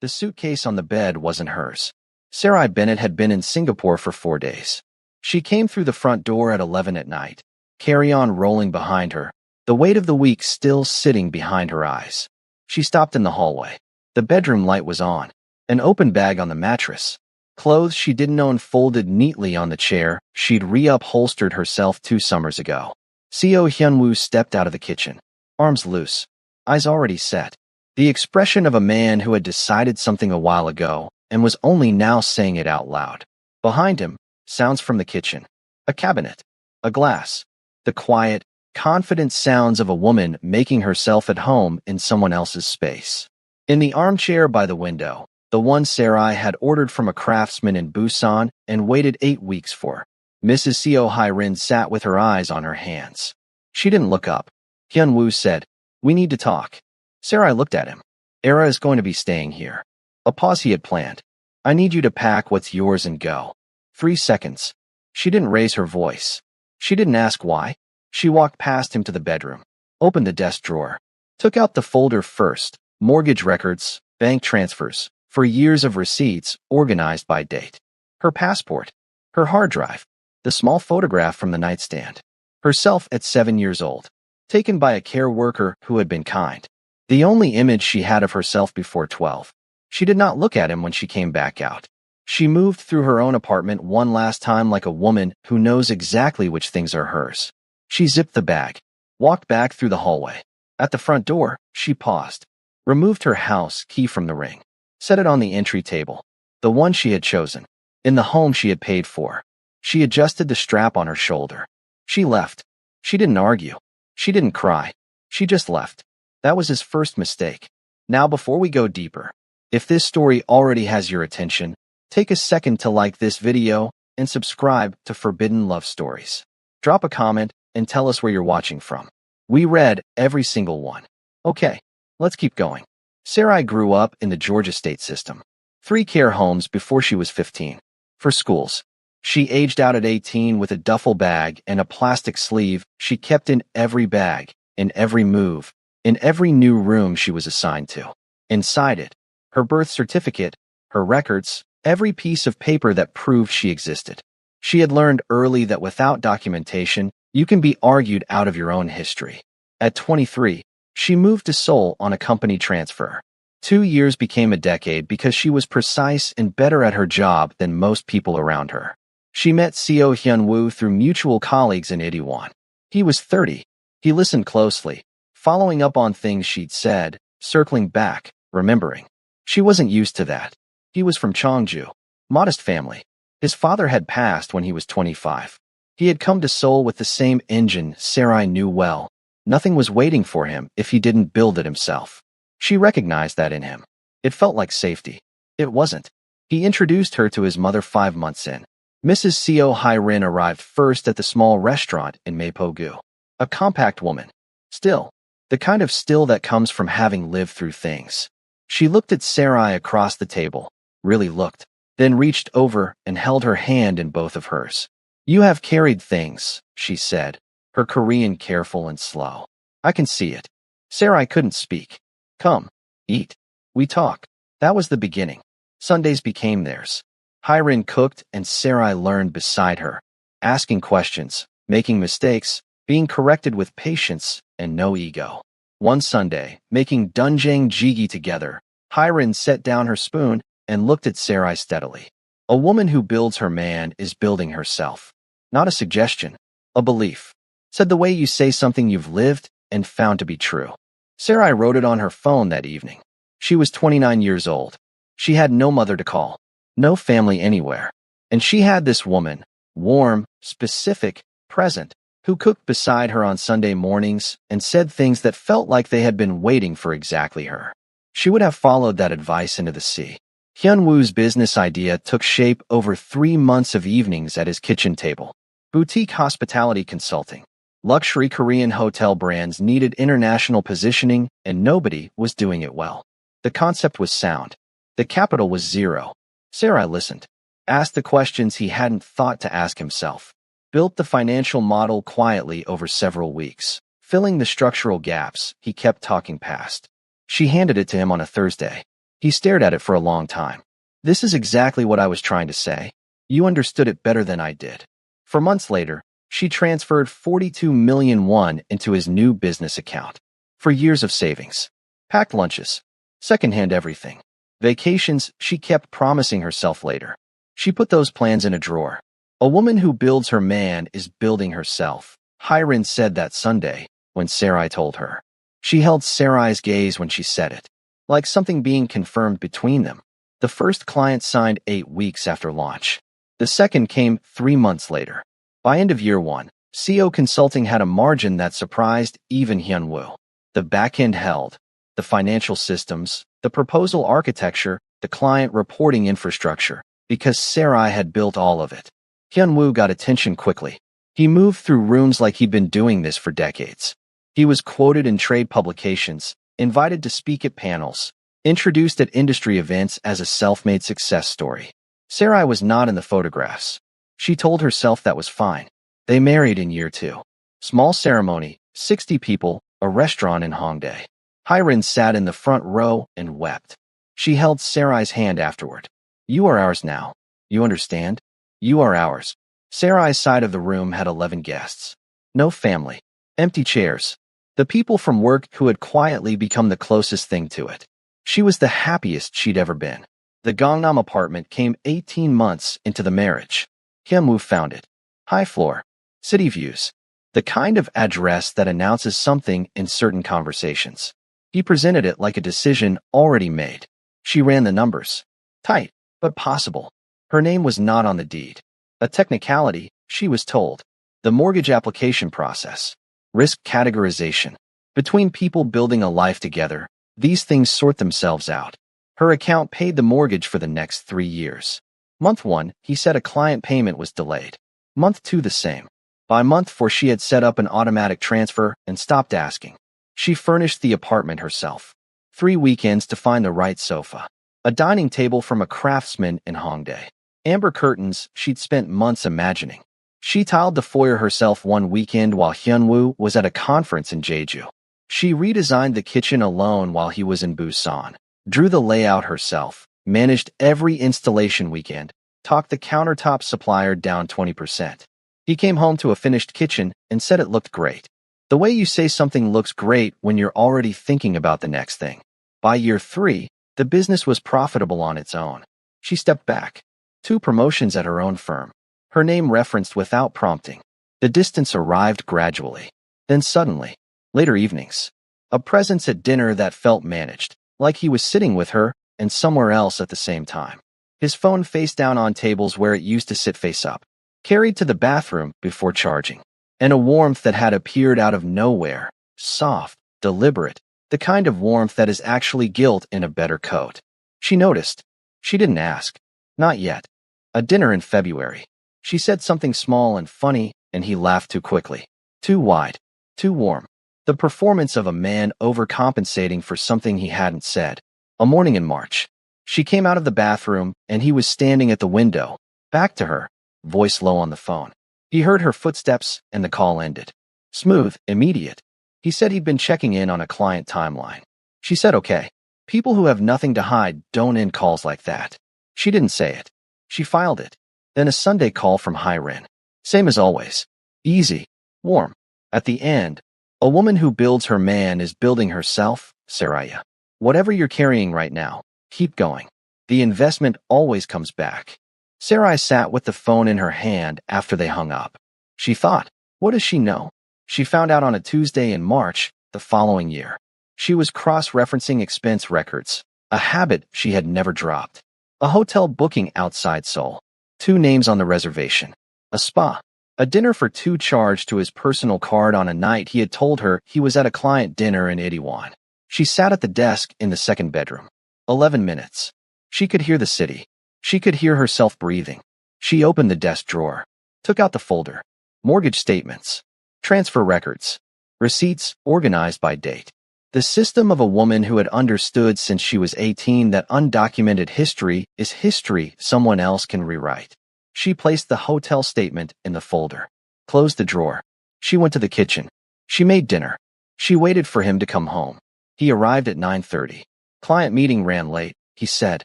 The suitcase on the bed wasn't hers. Sarai Bennett had been in Singapore for 4 days. She came through the front door at 11 at night, carry-on rolling behind her, the weight of the week still sitting behind her eyes. She stopped in the hallway. The bedroom light was on. An open bag on the mattress. Clothes she didn't own folded neatly on the chair she'd reupholstered herself 2 summers ago. Seo Hyunwoo stepped out of the kitchen, arms loose, eyes already set. The expression of a man who had decided something a while ago and was only now saying it out loud. Behind him, sounds from the kitchen. A cabinet. A glass. The quiet, confident sounds of a woman making herself at home in someone else's space. In the armchair by the window, the one Sarai had ordered from a craftsman in Busan and waited 8 weeks for, Mrs. Seo Hyrin sat with her eyes on her hands. She didn't look up. Hyunwoo said, "We need to talk." Sarai looked at him. "Era is going to be staying here." A pause he had planned. "I need you to pack what's yours and go." 3 seconds. She didn't raise her voice. She didn't ask why. She walked past him to the bedroom, opened the desk drawer, took out the folder first, mortgage records, bank transfers, for years of receipts organized by date. Her passport, her hard drive, the small photograph from the nightstand. Herself at 7 years old, taken by a care worker who had been kind. The only image she had of herself before 12. She did not look at him when she came back out. She moved through her own apartment one last time like a woman who knows exactly which things are hers. She zipped the bag, walked back through the hallway. At the front door, she paused, removed her house key from the ring, set it on the entry table, the one she had chosen, in the home she had paid for. She adjusted the strap on her shoulder. She left. She didn't argue. She didn't cry. She just left. That was his first mistake. Now, before we go deeper, if this story already has your attention, take a second to like this video and subscribe to Forbidden Love Stories. Drop a comment and tell us where you're watching from. We read every single one. Okay, let's keep going. Sarai grew up in the Georgia state system. 3 care homes before she was 15. For schools, she aged out at 18 with a duffel bag and a plastic sleeve she kept in every bag, in every move, in every new room she was assigned to. Inside it, her birth certificate, her records, every piece of paper that proved she existed. She had learned early that without documentation, you can be argued out of your own history. At 23, she moved to Seoul on a company transfer. 2 years became a decade because she was precise and better at her job than most people around her. She met Seo Hyunwoo through mutual colleagues in Itaewon. He was 30. He listened closely, following up on things she'd said, circling back, remembering. She wasn't used to that. He was from Cheongju, modest family. His father had passed when he was 25. He had come to Seoul with the same engine Sarai knew well. Nothing was waiting for him if he didn't build it himself. She recognized that in him. It felt like safety. It wasn't. He introduced her to his mother 5 months in. Mrs. Seo Hyrin arrived first at the small restaurant in Mapogu. A compact woman. Still. The kind of still that comes from having lived through things. She looked at Sarai across the table, really looked, then reached over and held her hand in both of hers. "You have carried things," she said, her Korean careful and slow. "I can see it." Sarai couldn't speak. "Come, eat. We talk." That was the beginning. Sundays became theirs. Hyrin cooked and Sarai learned beside her, asking questions, making mistakes, being corrected with patience and no ego. One Sunday, making doenjang jjigae together, Hyrin set down her spoon and looked at Sarai steadily. A woman who builds her man is building herself. Not a suggestion, a belief. Said the way you say something you've lived and found to be true. Sarai wrote it on her phone that evening. She was 29 years old. She had no mother to call, no family anywhere. And she had this woman, warm, specific, present, who cooked beside her on Sunday mornings and said things that felt like they had been waiting for exactly her. She would have followed that advice into the sea. Hyunwoo's business idea took shape over 3 months of evenings at his kitchen table. Boutique hospitality consulting. Luxury Korean hotel brands needed international positioning, and nobody was doing it well. The concept was sound. The capital was zero. Sarai listened, asked the questions he hadn't thought to ask himself, built the financial model quietly over several weeks, filling the structural gaps he kept talking past. She handed it to him on a Thursday. He stared at it for a long time. This is exactly what I was trying to say. You understood it better than I did. For months later, she transferred 42 million won into his new business account. For years of savings. Packed lunches. Secondhand everything. Vacations she kept promising herself later. She put those plans in a drawer. A woman who builds her man is building herself. Hiren said that Sunday, when Sarai told her. She held Sarai's gaze when she said it, like something being confirmed between them. The first client signed 8 weeks after launch. The second came 3 months later. By end of year 1, CO Consulting had a margin that surprised even Hyunwoo. The back-end held, the financial systems, the proposal architecture, the client reporting infrastructure, because Sarai had built all of it. Hyunwoo got attention quickly. He moved through rooms like he'd been doing this for decades. He was quoted in trade publications, invited to speak at panels, introduced at industry events as a self-made success story. Sarai was not in the photographs. She told herself that was fine. They married in year 2. Small ceremony, 60 people, a restaurant in Hongdae. Hiren sat in the front row and wept. She held Sarai's hand afterward. You are ours now. You understand? You are ours. Sarai's side of the room had 11 guests. No family. Empty chairs. The people from work who had quietly become the closest thing to it. She was the happiest she'd ever been. The Gangnam apartment came 18 months into the marriage. Hyunwoo found it. High floor. City views. The kind of address that announces something in certain conversations. He presented it like a decision already made. She ran the numbers. Tight, but possible. Her name was not on the deed. A technicality, she was told. The mortgage application process. Risk categorization. Between people building a life together, these things sort themselves out. Her account paid the mortgage for the next 3 years. Month 1, he said a client payment was delayed. Month 2 the same. By month 4 she had set up an automatic transfer and stopped asking. She furnished the apartment herself. 3 weekends to find the right sofa. A dining table from a craftsman in Hongdae. Amber curtains she'd spent months imagining. She tiled the foyer herself one weekend while Hyunwoo was at a conference in Jeju. She redesigned the kitchen alone while he was in Busan. Drew the layout herself. Managed every installation weekend. Talked the countertop supplier down 20%. He came home to a finished kitchen and said it looked great. The way you say something looks great when you're already thinking about the next thing. By year 3, the business was profitable on its own. She stepped back. 2 promotions at her own firm. Her name referenced without prompting. The distance arrived gradually. Then suddenly, later evenings, a presence at dinner that felt managed, like he was sitting with her and somewhere else at the same time. His phone face down on tables where it used to sit face up. Carried to the bathroom before charging. And a warmth that had appeared out of nowhere. Soft, deliberate, the kind of warmth that is actually guilt in a better coat. She noticed. She didn't ask. Not yet. A dinner in February. She said something small and funny, and he laughed too quickly. Too wide. Too warm. The performance of a man overcompensating for something he hadn't said. A morning in March. She came out of the bathroom, and he was standing at the window. Back to her, voice low on the phone. He heard her footsteps, and the call ended. Smooth, immediate. He said he'd been checking in on a client timeline. She said okay. People who have nothing to hide don't end calls like that. She didn't say it. She filed it. Then a Sunday call from Hiren. Same as always. Easy. Warm. At the end, a woman who builds her man is building herself, Saraya. Whatever you're carrying right now, keep going. The investment always comes back. Sarai sat with the phone in her hand after they hung up. She thought, what does she know? She found out on a Tuesday in March, the following year. She was cross-referencing expense records, a habit she had never dropped. A hotel booking outside Seoul. 2 names on the reservation. A spa. A dinner for 2 charged to his personal card on a night he had told her he was at a client dinner in Itaewon. She sat at the desk in the second bedroom. 11 minutes. She could hear the city. She could hear herself breathing. She opened the desk drawer. Took out the folder. Mortgage statements. Transfer records. Receipts organized by date. The system of a woman who had understood since she was 18 that undocumented history is history someone else can rewrite. She placed the hotel statement in the folder. Closed the drawer. She went to the kitchen. She made dinner. She waited for him to come home. He arrived at 9:30. Client meeting ran late. he said.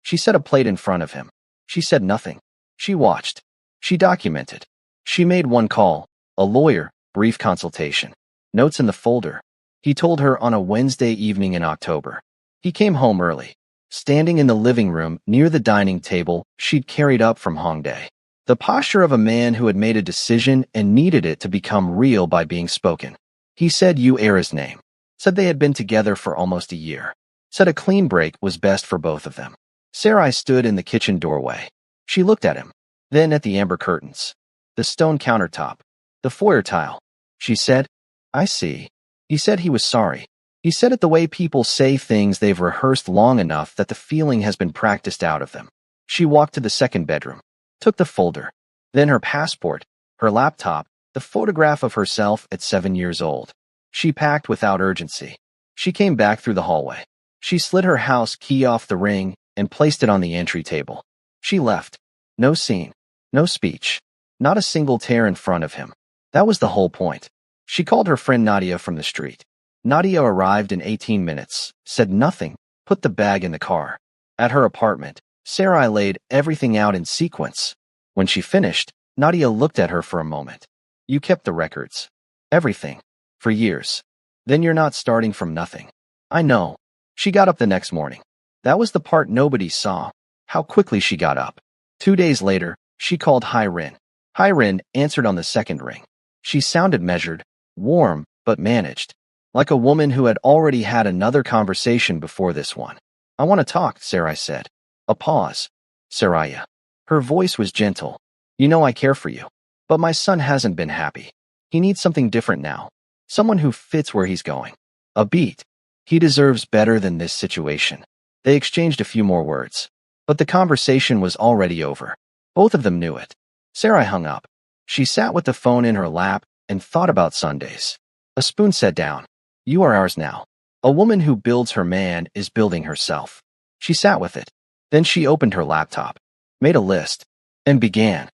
She set a plate in front of him. She said nothing. She watched. She documented. She made one call, a lawyer, brief consultation. Notes in the folder. He told her on a Wednesday evening in October. He came home early. Standing in the living room near the dining table she'd carried up from Hongdae. The posture of a man who had made a decision and needed it to become real by being spoken. He said Era's name. Said they had been together for almost a year. Said a clean break was best for both of them. Sarai stood in the kitchen doorway. She looked at him, then at the amber curtains, the stone countertop, the foyer tile. She said, I see. He said he was sorry. He said it the way people say things they've rehearsed long enough that the feeling has been practiced out of them. She walked to the second bedroom, took the folder, then her passport, her laptop, the photograph of herself at 7 years old. She packed without urgency. She came back through the hallway. She slid her house key off the ring and placed it on the entry table. She left. No scene, no speech, not a single tear in front of him. That was the whole point. She called her friend Nadia from the street. Nadia arrived in 18 minutes, said nothing, put the bag in the car. At her apartment, Sarai laid everything out in sequence. When she finished, Nadia looked at her for a moment. You kept the records. Everything. For years. Then you're not starting from nothing. I know. She got up the next morning. That was the part nobody saw. How quickly she got up. 2 days later, she called Hairin. Hairin answered on the second ring. She sounded measured, warm, but managed. Like a woman who had already had another conversation before this one. I want to talk, Sarai said. A pause. Saraya. Her voice was gentle. You know I care for you. But my son hasn't been happy. He needs something different now. Someone who fits where he's going. A beat. He deserves better than this situation. They exchanged a few more words. But the conversation was already over. Both of them knew it. Sarai hung up. She sat with the phone in her lap and thought about Sundays. A spoon set down. You are ours now. A woman who builds her man is building herself. She sat with it. Then she opened her laptop, made a list, and began.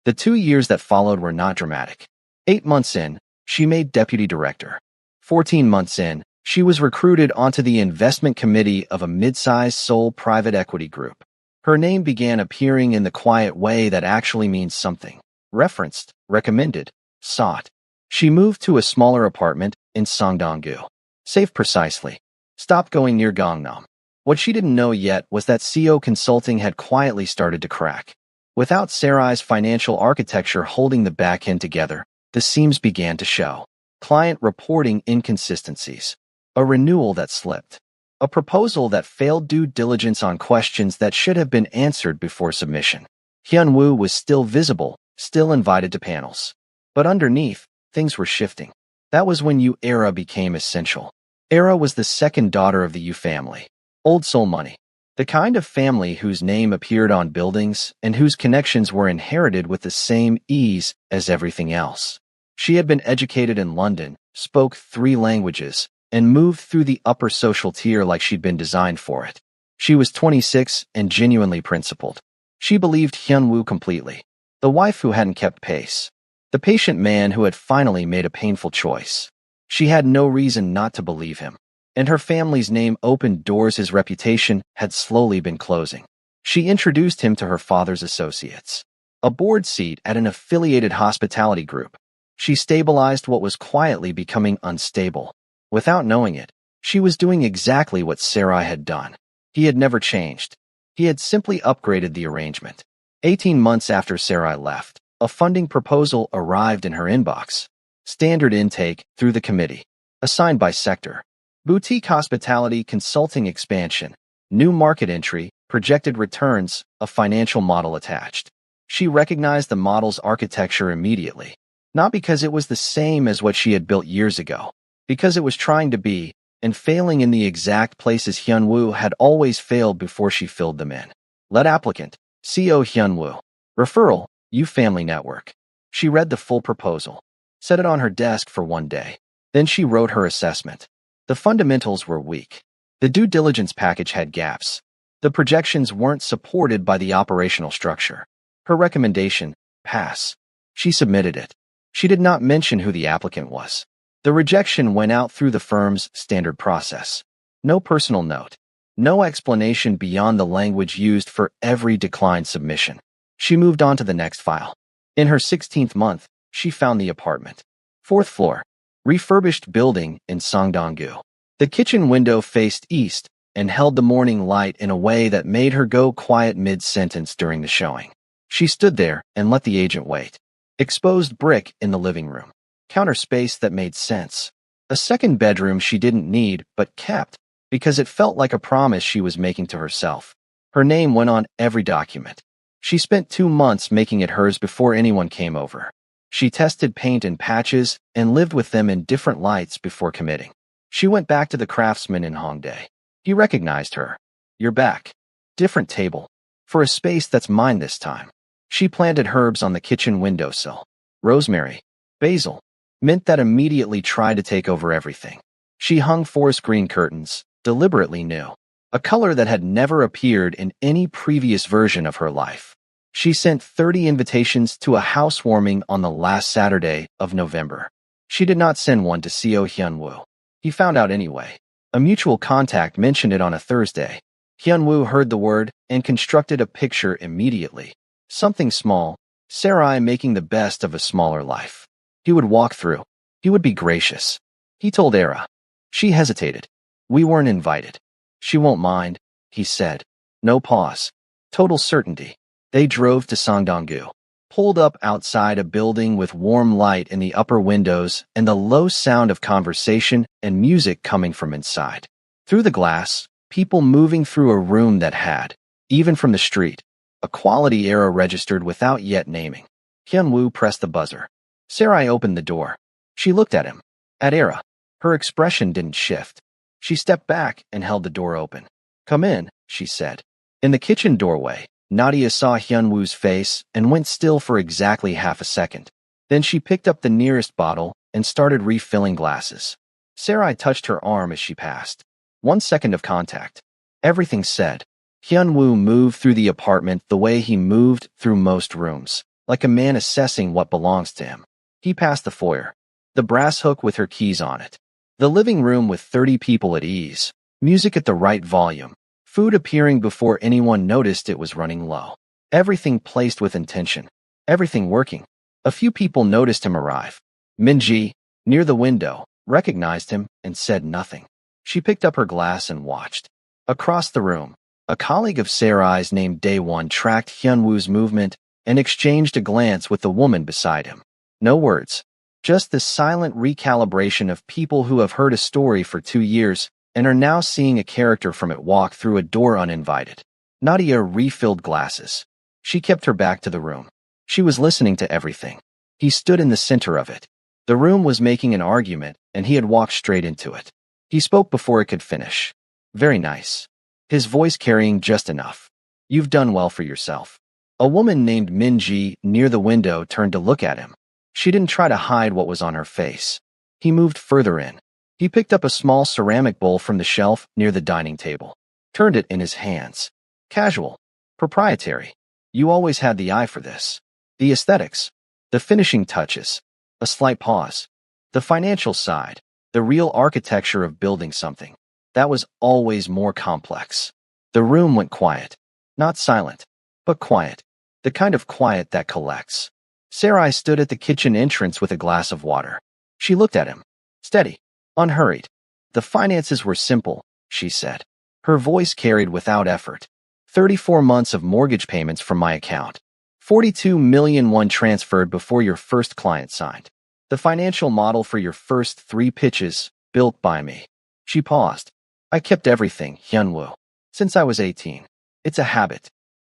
The 2 years that followed were not dramatic. 8 months in, she made deputy director. 14 months in, she was recruited onto the investment committee of a mid-sized Seoul private equity group. Her name began appearing in the quiet way that actually means something. Referenced, recommended, sought. She moved to a smaller apartment in Songdong-gu. Safe precisely. Stopped going near Gangnam. What she didn't know yet was that CO Consulting had quietly started to crack. Without Sarai's financial architecture holding the back end together, the seams began to show. Client reporting inconsistencies. A renewal that slipped. A proposal that failed due diligence on questions that should have been answered before submission. Hyun-woo was still visible, still invited to panels. But underneath, things were shifting. That was when Era became essential. Era was the second daughter of the Yu family. Old soul money. The kind of family whose name appeared on buildings and whose connections were inherited with the same ease as everything else. She had been educated in London, spoke 3 languages, and moved through the upper social tier like she'd been designed for it. She was 26 and genuinely principled. She believed Hyun-woo completely. The wife who hadn't kept pace. The patient man who had finally made a painful choice. She had no reason not to believe him. And her family's name opened doors his reputation had slowly been closing. She introduced him to her father's associates. A board seat at an affiliated hospitality group. She stabilized what was quietly becoming unstable. Without knowing it, she was doing exactly what Sarai had done. He had never changed. He had simply upgraded the arrangement. 18 months after Sarai left, a funding proposal arrived in her inbox. Standard intake through the committee. Assigned by sector. Boutique hospitality consulting expansion. New market entry, projected returns, a financial model attached. She recognized the model's architecture immediately. Not because it was the same as what she had built years ago. Because it was trying to be, and failing in the exact places Hyun-woo had always failed before she filled them in. Lead applicant, CO Hyun-woo. Referral, Yu Family Network. She read the full proposal. Set it on her desk for 1 day. Then she wrote her assessment. The fundamentals were weak. The due diligence package had gaps. The projections weren't supported by the operational structure. Her recommendation, pass. She submitted it. She did not mention who the applicant was. The rejection went out through the firm's standard process. No personal note. No explanation beyond the language used for every declined submission. She moved on to the next file. In her 16th month, she found the apartment. 4th floor. Refurbished building in Songdong-gu. The kitchen window faced east and held the morning light in a way that made her go quiet mid-sentence during the showing. She stood there and let the agent wait. Exposed brick in the living room. Counter space that made sense. A second bedroom she didn't need but kept because it felt like a promise she was making to herself. Her name went on every document. She spent 2 months making it hers before anyone came over. She tested paint and patches and lived with them in different lights before committing. She went back to the craftsman in Hongdae. He recognized her. "You're back. Different table. For a space that's mine this time." She planted herbs on the kitchen windowsill. Rosemary, basil, mint that immediately tried to take over everything. She hung forest green curtains, deliberately new, a color that had never appeared in any previous version of her life. She sent 30 invitations to a housewarming on the last Saturday of November. She did not send one to Seo Hyunwoo. He found out anyway. A mutual contact mentioned it on a Thursday. Hyunwoo heard the word and constructed a picture immediately. Something small, Sarai making the best of a smaller life. He would walk through. He would be gracious. He told Era. She hesitated. "We weren't invited." "She won't mind," he said. No pause. Total certainty. They drove to Songdong-gu, pulled up outside a building with warm light in the upper windows and the low sound of conversation and music coming from inside. Through the glass, people moving through a room that had, even from the street, a quality Era registered without yet naming. Hyunwoo pressed the buzzer. Sarai opened the door. She looked at him. At Era. Her expression didn't shift. She stepped back and held the door open. "Come in," she said. In the kitchen doorway, Nadia saw Hyunwoo's face and went still for exactly half a second. Then she picked up the nearest bottle and started refilling glasses. Sarai touched her arm as she passed. 1 second of contact. Everything said. Hyunwoo moved through the apartment the way he moved through most rooms, like a man assessing what belongs to him. He passed the foyer. The brass hook with her keys on it. The living room with 30 people at ease. Music at the right volume. Food appearing before anyone noticed it was running low. Everything placed with intention. Everything working. A few people noticed him arrive. Minji, near the window, recognized him and said nothing. She picked up her glass and watched. Across the room, a colleague of Sarai's named Daewon tracked Hyunwoo's movement and exchanged a glance with the woman beside him. No words. Just the silent recalibration of people who have heard a story for 2 years and are now seeing a character from it walk through a door uninvited. Nadia refilled glasses. She kept her back to the room. She was listening to everything. He stood in the center of it. The room was making an argument, and he had walked straight into it. He spoke before it could finish. "Very nice." His voice carrying just enough. "You've done well for yourself." A woman named Minji near the window turned to look at him. She didn't try to hide what was on her face. He moved further in. He picked up a small ceramic bowl from the shelf near the dining table, turned it in his hands. Casual. Proprietary. You always had the eye for this. The aesthetics. The finishing touches. A slight pause. The financial side. The real architecture of building something. That was always more complex. The room went quiet. Not silent, but quiet. The kind of quiet that collects. Sarai stood at the kitchen entrance with a glass of water. She looked at him. Steady. Unhurried. "The finances were simple," she said. Her voice carried without effort. 34 months of mortgage payments from my account. 42 million won transferred before your first client signed. The financial model for your first 3 pitches, built by me. She paused. "I kept everything, Hyunwoo. Since I was 18. It's a habit."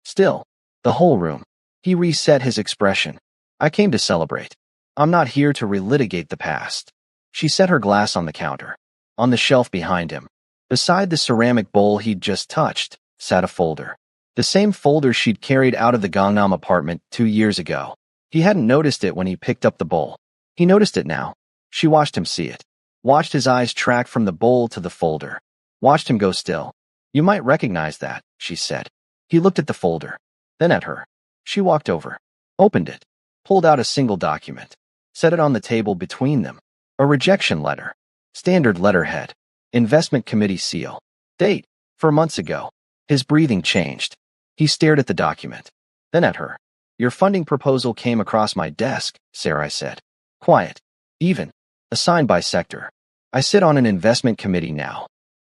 Still, the whole room. He reset his expression. "I came to celebrate. I'm not here to relitigate the past." She set her glass on the counter. On the shelf behind him, beside the ceramic bowl he'd just touched, sat a folder. The same folder she'd carried out of the Gangnam apartment 2 years ago. He hadn't noticed it when he picked up the bowl. He noticed it now. She watched him see it. Watched his eyes track from the bowl to the folder. Watched him go still. "You might recognize that," she said. He looked at the folder. Then at her. She walked over. Opened it. Pulled out a single document. Set it on the table between them. A rejection letter. Standard letterhead. Investment committee seal. Date. For months ago. His breathing changed. He stared at the document. Then at her. Your funding proposal came across my desk, Sarai said. Quiet. Even. Assigned by sector. I sit on an investment committee now.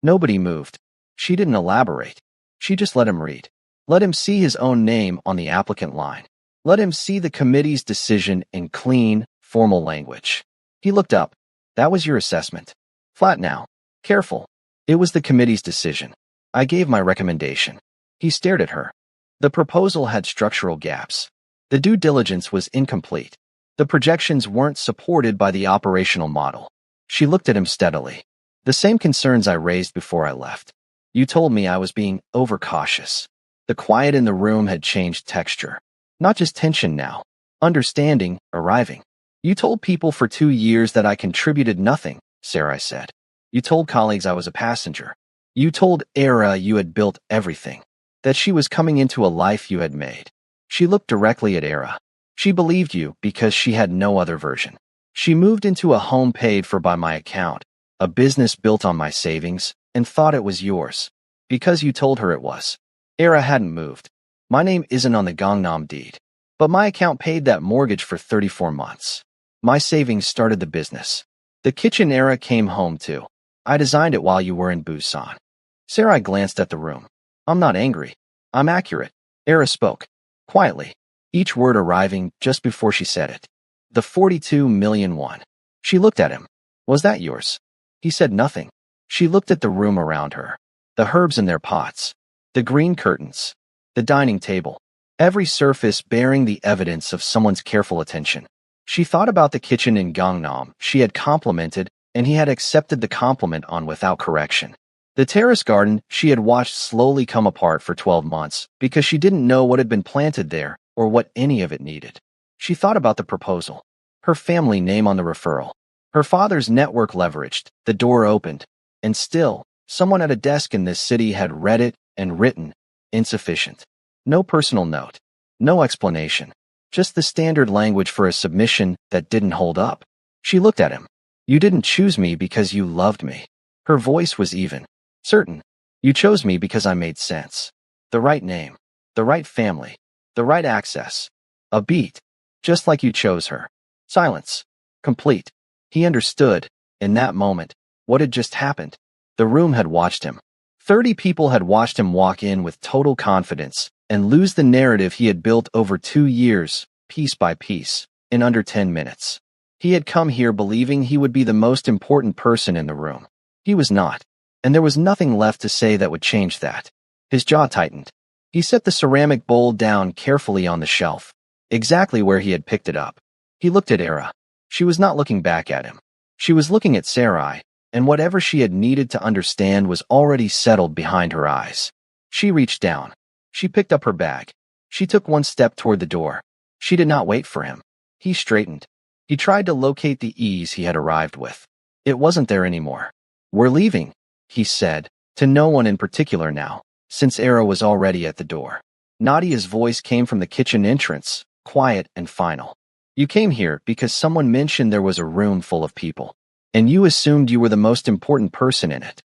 Nobody moved. She didn't elaborate. She just let him read. Let him see his own name on the applicant line. Let him see the committee's decision in clean, formal language. He looked up. That was your assessment. Flat now. Careful. It was the committee's decision. I gave my recommendation. He stared at her. The proposal had structural gaps. The due diligence was incomplete. The projections weren't supported by the operational model. She looked at him steadily. The same concerns I raised before I left. You told me I was being overcautious. The quiet in the room had changed texture. Not just tension now. Understanding, arriving. You told people for 2 years that I contributed nothing, Sarai said. You told colleagues I was a passenger. You told Era you had built everything. That she was coming into a life you had made. She looked directly at Era. She believed you because she had no other version. She moved into a home paid for by my account, a business built on my savings, and thought it was yours. Because you told her it was. Era hadn't moved. My name isn't on the Gangnam deed. But my account paid that mortgage for 34 months. My savings started the business. The kitchen Era came home to. I designed it while you were in Busan. Sarai glanced at the room. I'm not angry. I'm accurate. Era spoke. Quietly. Each word arriving just before she said it. The 42 million won. She looked at him. Was that yours? He said nothing. She looked at the room around her. The herbs in their pots. The green curtains. The dining table. Every surface bearing the evidence of someone's careful attention. She thought about the kitchen in Gangnam she had complimented, and he had accepted the compliment on without correction. The terrace garden she had watched slowly come apart for 12 months because she didn't know what had been planted there or what any of it needed. She thought about the proposal. Her family name on the referral. Her father's network leveraged, the door opened. And still, someone at a desk in this city had read it and written, insufficient. No personal note. No explanation. Just the standard language for a submission that didn't hold up. She looked at him. You didn't choose me because you loved me. Her voice was even. Certain. You chose me because I made sense. The right name. The right family. The right access. A beat. Just like you chose her. Silence. Complete. He understood, in that moment, what had just happened. The room had watched him. 30 people had watched him walk in with total confidence and lose the narrative he had built over 2 years, piece by piece, in under 10 minutes. He had come here believing he would be the most important person in the room. He was not, and there was nothing left to say that would change that. His jaw tightened. He set the ceramic bowl down carefully on the shelf, exactly where he had picked it up. He looked at Era. She was not looking back at him. She was looking at Sarai, and whatever she had needed to understand was already settled behind her eyes. She reached down. She picked up her bag. She took one step toward the door. She did not wait for him. He straightened. He tried to locate the ease he had arrived with. It wasn't there anymore. We're leaving, he said, to no one in particular now, since Era was already at the door. Nadia's voice came from the kitchen entrance, quiet and final. You came here because someone mentioned there was a room full of people, and you assumed you were the most important person in it.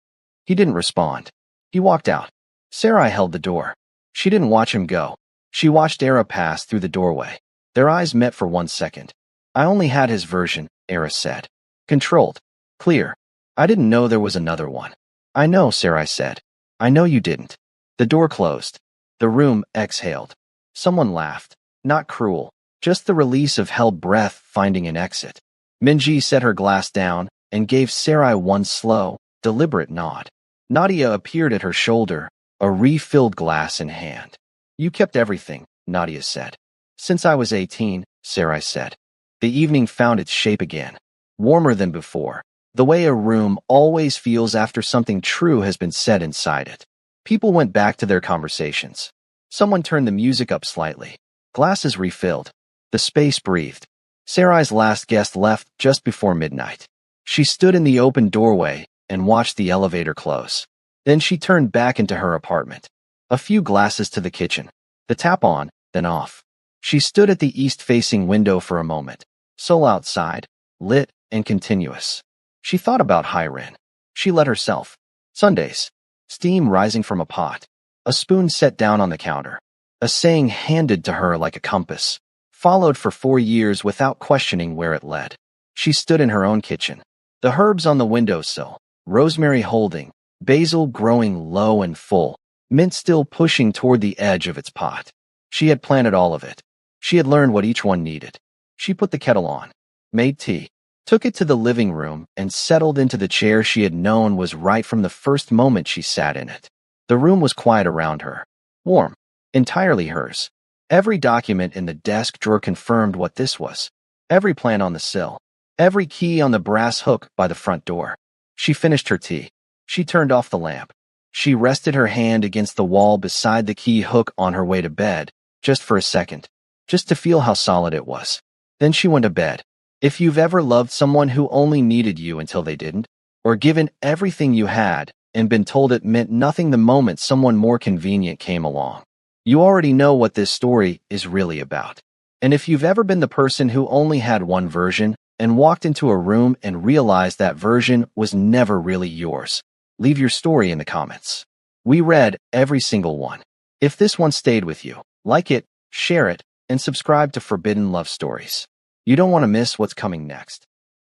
He didn't respond. He walked out. Sarai held the door. She didn't watch him go. She watched Era pass through the doorway. Their eyes met for 1 second. I only had his version, Era said. Controlled. Clear. I didn't know there was another one. I know, Sarai said. I know you didn't. The door closed. The room exhaled. Someone laughed. Not cruel. Just the release of held breath finding an exit. Minji set her glass down and gave Sarai one slow, deliberate nod. Nadia appeared at her shoulder, a refilled glass in hand. You kept everything, Nadia said. Since I was 18, Sarai said. The evening found its shape again. Warmer than before. The way a room always feels after something true has been said inside it. People went back to their conversations. Someone turned the music up slightly. Glasses refilled. The space breathed. Sarai's last guest left just before midnight. She stood in the open doorway and watched the elevator close. Then she turned back into her apartment. A few glasses to the kitchen. The tap on, then off. She stood at the east-facing window for a moment. Soul outside, lit and continuous. She thought about Hyren. She let herself. Sundays. steam rising from a pot, a spoon set down on the counter, a saying handed to her like a compass, followed for 4 years without questioning where it led. She stood in her own kitchen, the herbs on the windowsill, rosemary holding, basil growing low and full, mint still pushing toward the edge of its pot. She had planted all of it. She had learned what each one needed. She put the kettle on, made tea, took it to the living room, and settled into the chair she had known was right from the first moment she sat in it. The room was quiet around her, warm, entirely hers. Every document in the desk drawer confirmed what this was. Every plant on the sill, every key on the brass hook by the front door. She finished her tea. She turned off the lamp. She rested her hand against the wall beside the key hook on her way to bed, just for a second, just to feel how solid it was. Then she went to bed. If you've ever loved someone who only needed you until they didn't, or given everything you had and been told it meant nothing the moment someone more convenient came along, you already know what this story is really about. And if you've ever been the person who only had one version and walked into a room and realized that version was never really yours, leave your story in the comments. We read every single one. If this one stayed with you, like it, share it, and subscribe to Forbidden Love Stories. You don't want to miss what's coming next.